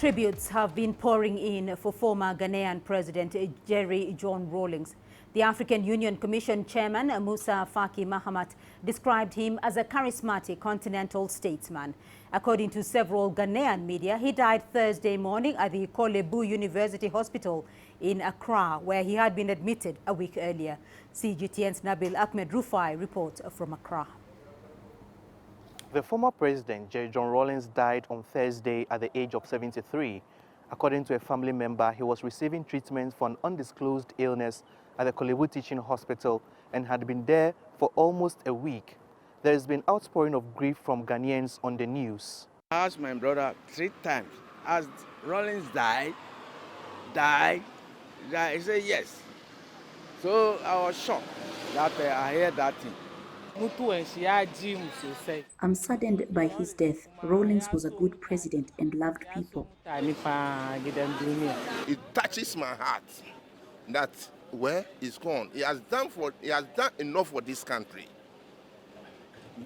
Tributes have been pouring in for former Ghanaian President Jerry John Rawlings. The African Union Commission Chairman Moussa Faki Mahamat described him as a charismatic continental statesman. According to several Ghanaian media, he died Thursday morning at the Korle Bu University Hospital in Accra, where he had been admitted a week earlier. CGTN's Nabil Ahmed Rufai reports from Accra. The former president, Jerry John Rawlings, died on Thursday at the age of 73. According to a family member, he was receiving treatment for an undisclosed illness at the Korle Bu Teaching Hospital and had been there for almost a week. There has been outpouring of grief from Ghanaians on the news. I asked my brother 3 times, as Rawlings died, he said yes. So I was shocked that I heard that thing. I'm saddened by his death. Rawlings was a good president and loved people. It touches my heart that where he's gone. He has done enough for this country.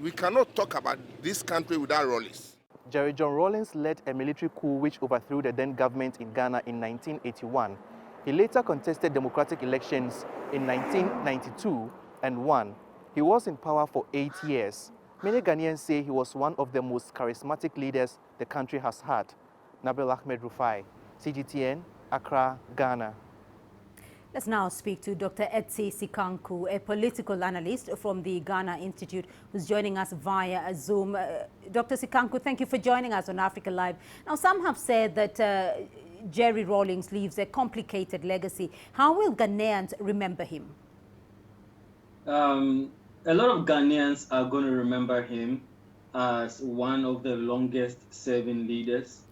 We cannot talk about this country without Rawlings. Jerry John Rawlings led a military coup which overthrew the then government in Ghana in 1981. He later contested democratic elections in 1992 and won. He was in power for 8 years. Many Ghanaians say he was one of the most charismatic leaders the country has had. Nabil Ahmed Rufai, CGTN, Accra, Ghana. Let's now speak to Dr. Etse Sikanku, a political analyst from the Ghana Institute, who's joining us via Zoom. Dr. Sikanku, thank you for joining us on Africa Live. Now, some have said that Jerry Rawlings leaves a complicated legacy. How will Ghanaians remember him? A lot of Ghanaians are going to remember him as one of the longest serving leaders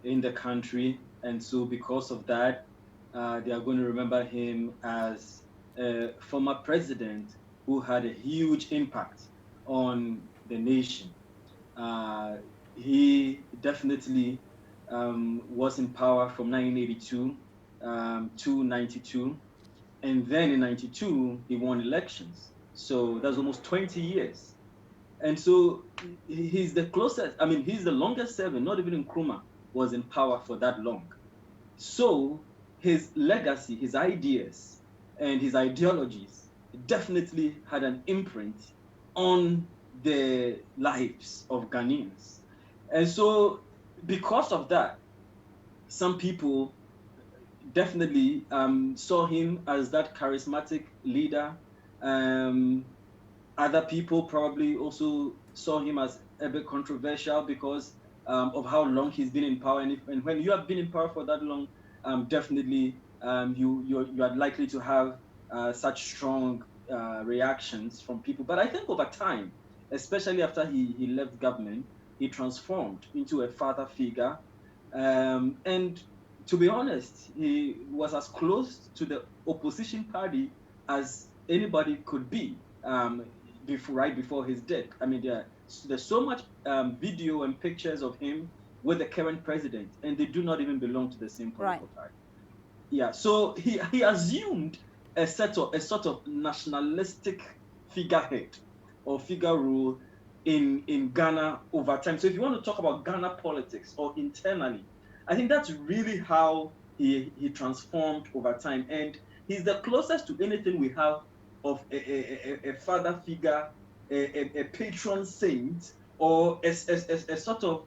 in the country. And so because of that, they are going to remember him as a former president who had a huge impact on the nation. He definitely was in power from 1982 to 92. And then in 92, he won elections. So that's almost 20 years. And so he's the closest, he's the longest serving, not even Nkrumah was in power for that long. So his legacy, his ideas, and his ideologies definitely had an imprint on the lives of Ghanaians. And so because of that, some people definitely saw him as that charismatic leader. Other people probably also saw him as a bit controversial because of how long he's been in power. And when you have been in power for that long, definitely you are likely to have such strong reactions from people. But I think over time, especially after he left government, he transformed into a father figure. And to be honest, he was as close to the opposition party as anybody could be right before his death. There's so much video and pictures of him with the current president, and they do not even belong to the same political party. Yeah, so he assumed a sort of nationalistic figurehead or figure role in Ghana over time. So if you want to talk about Ghana politics or internally, I think that's really how he transformed over time. And he's the closest to anything we have of a father figure, a patron saint, or a sort of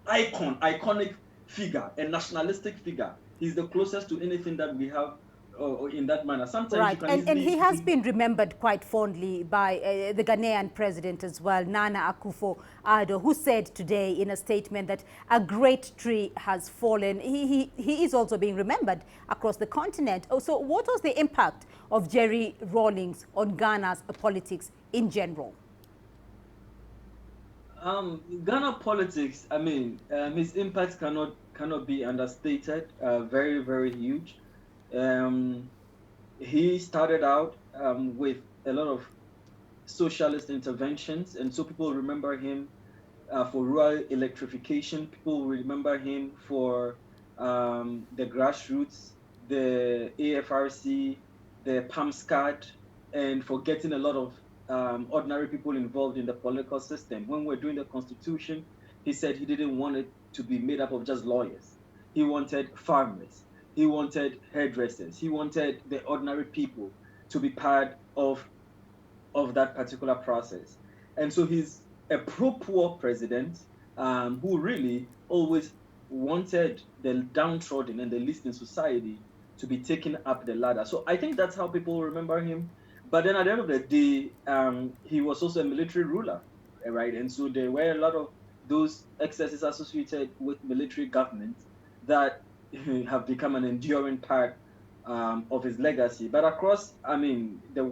iconic figure, a nationalistic figure. He's the closest to anything that we have in that manner. Sometimes and he has been remembered quite fondly by the Ghanaian president as well, Nana Akufo-Addo, who said today in a statement that a great tree has fallen. He is also being remembered across the continent. So what was the impact of Jerry Rawlings on Ghana's politics in general? Ghana politics, his impact cannot be understated. Very, very huge. He started out with a lot of socialist interventions, and so people remember him for rural electrification. People remember him for the grassroots, the AFRC, the PAMSCAD, and for getting a lot of ordinary people involved in the political system. When we're doing the constitution, he said he didn't want it to be made up of just lawyers. He wanted farmers. He wanted hairdressers. He wanted the ordinary people to be part of that particular process. And so he's a pro-poor president who really always wanted the downtrodden and the least in society to be taken up the ladder. So I think that's how people remember him. But then at the end of the day, he was also a military ruler, right? And so there were a lot of those excesses associated with military government that have become an enduring part of his legacy. But across, I mean, the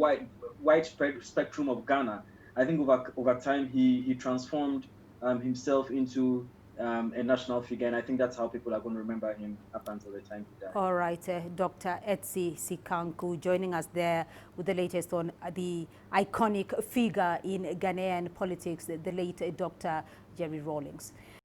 widespread spectrum of Ghana, I think over time he transformed himself into a national figure, and I think that's how people are going to remember him up until the time he died. All right, Dr. Etse Sikanku joining us there with the latest on the iconic figure in Ghanaian politics, the late Dr. Jerry Rawlings.